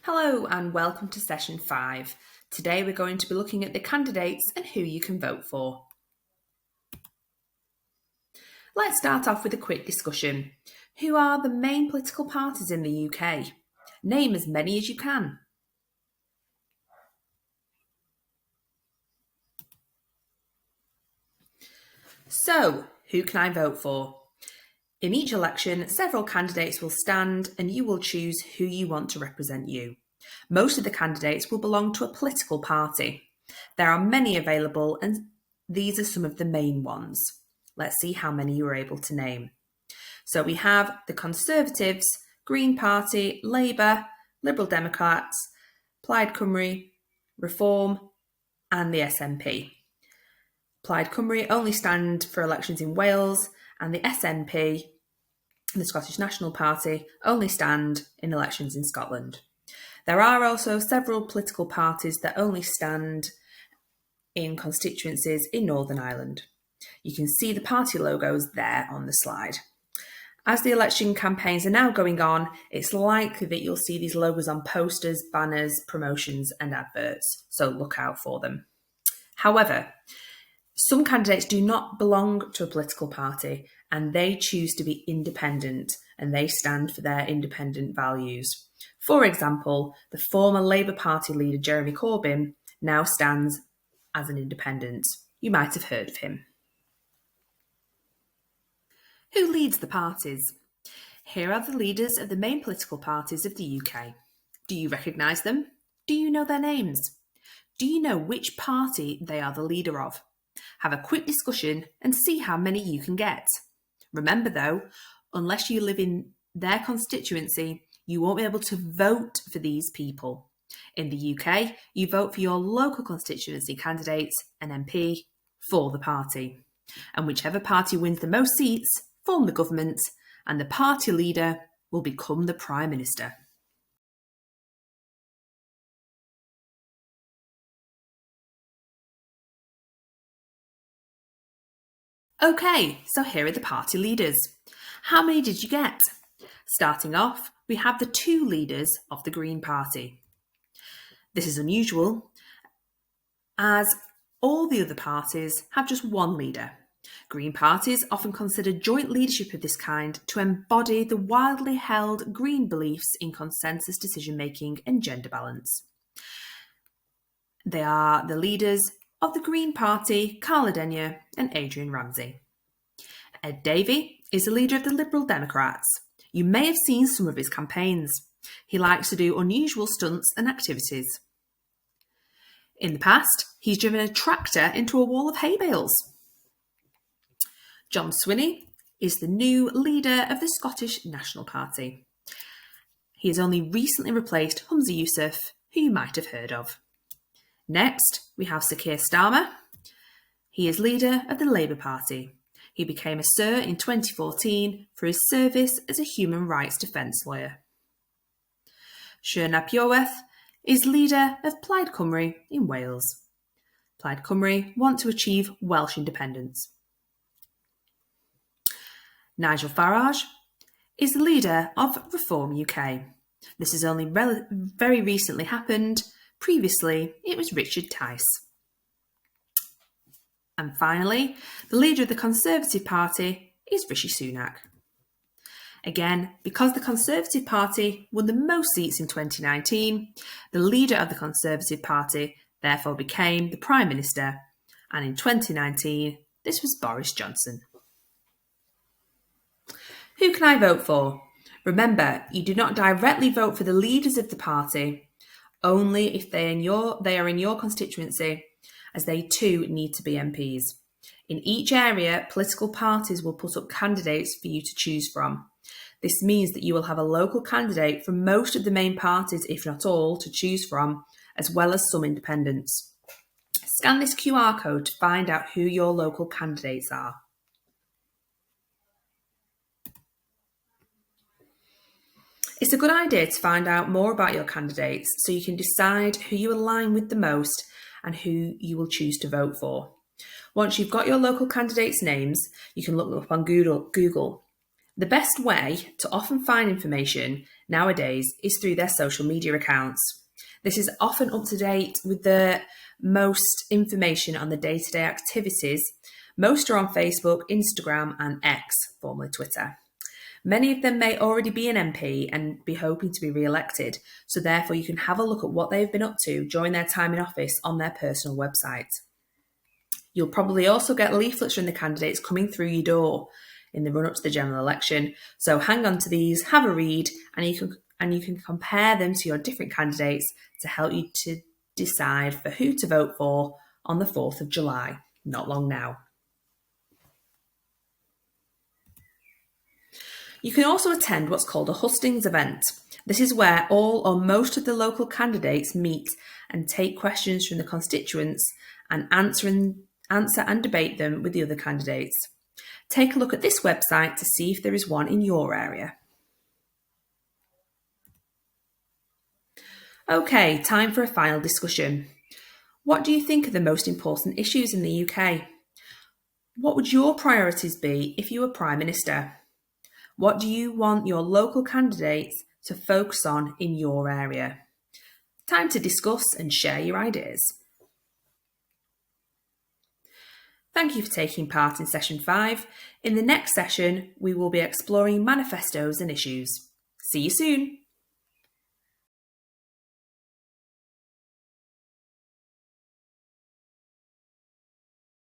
Hello and welcome to session 5. Today we're going to be looking at the candidates and who you can vote for. Let's start off with a quick discussion. Who are the main political parties in the UK? Name as many as you can. So, who can I vote for? In each election, several candidates will stand and you will choose who you want to represent you. Most of the candidates will belong to a political party. There are many available and these are some of the main ones. Let's see how many you are able to name. So we have the Conservatives, Green Party, Labour, Liberal Democrats, Plaid Cymru, Reform and the SNP. Plaid Cymru only stand for elections in Wales and the SNP, the Scottish National Party, only stand in elections in Scotland. There are also several political parties that only stand in constituencies in Northern Ireland. You can see the party logos there on the slide. As the election campaigns are now going on, it's likely that you'll see these logos on posters, banners, promotions and adverts, so look out for them. However, some candidates do not belong to a political party and they choose to be independent and they stand for their independent values. For example, the former Labour Party leader Jeremy Corbyn now stands as an independent. You might have heard of him. Who leads the parties? Here are the leaders of the main political parties of the UK. Do you recognise them? Do you know their names? Do you know which party they are the leader of? Have a quick discussion and see how many you can get. Remember though, unless you live in their constituency, you won't be able to vote for these people. In the UK, you vote for your local constituency candidates and MP for the party. And whichever party wins the most seats form the government and the party leader will become the Prime Minister. Okay, so here are the party leaders. How many did you get? Starting off, we have the two leaders of the Green Party. This is unusual, as all the other parties have just one leader. Green parties often consider joint leadership of this kind to embody the widely held Green beliefs in consensus decision-making and gender balance. They are the leaders of the Green Party, Carla Denyer and Adrian Ramsey. Ed Davey is the leader of the Liberal Democrats. You may have seen some of his campaigns. He likes to do unusual stunts and activities. In the past, he's driven a tractor into a wall of hay bales. John Swinney is the new leader of the Scottish National Party. He has only recently replaced Humza Yousaf, who you might have heard of. Next, we have Sir Keir Starmer. He is leader of the Labour Party. He became a Sir in 2014 for his service as a human rights defence lawyer. Siôn ap Iorwerth is leader of Plaid Cymru in Wales. Plaid Cymru want to achieve Welsh independence. Nigel Farage is the leader of Reform UK. This has only very recently happened. Previously, it was Richard Tice. And finally, the leader of the Conservative Party is Rishi Sunak. Again, because the Conservative Party won the most seats in 2019, the leader of the Conservative Party therefore became the Prime Minister, and in 2019, this was Boris Johnson. Who can I vote for? Remember, you do not directly vote for the leaders of the party, only if they are in your constituency, as they too need to be MPs. In each area, political parties will put up candidates for you to choose from. This means that you will have a local candidate from most of the main parties, if not all, to choose from, as well as some independents. Scan this QR code to find out who your local candidates are. It's a good idea to find out more about your candidates so you can decide who you align with the most and who you will choose to vote for. Once you've got your local candidates' names, you can look them up on Google. The best way to often find information nowadays is through their social media accounts. This is often up to date with the most information on the day-to-day activities. Most are on Facebook, Instagram, and X, formerly Twitter. Many of them may already be an MP and be hoping to be re-elected, so therefore you can have a look at what they've been up to during their time in office on their personal website. You'll probably also get leaflets from the candidates coming through your door in the run-up to the general election, so hang on to these, have a read, and you can compare them to your different candidates to help you to decide for who to vote for on the 4th of July, not long now. You can also attend what's called a hustings event. This is where all or most of the local candidates meet and take questions from the constituents and answer and debate them with the other candidates. Take a look at this website to see if there is one in your area. Okay, time for a final discussion. What do you think are the most important issues in the UK? What would your priorities be if you were Prime Minister? What do you want your local candidates to focus on in your area? Time to discuss and share your ideas. Thank you for taking part in session 5. In the next session, we will be exploring manifestos and issues. See you soon.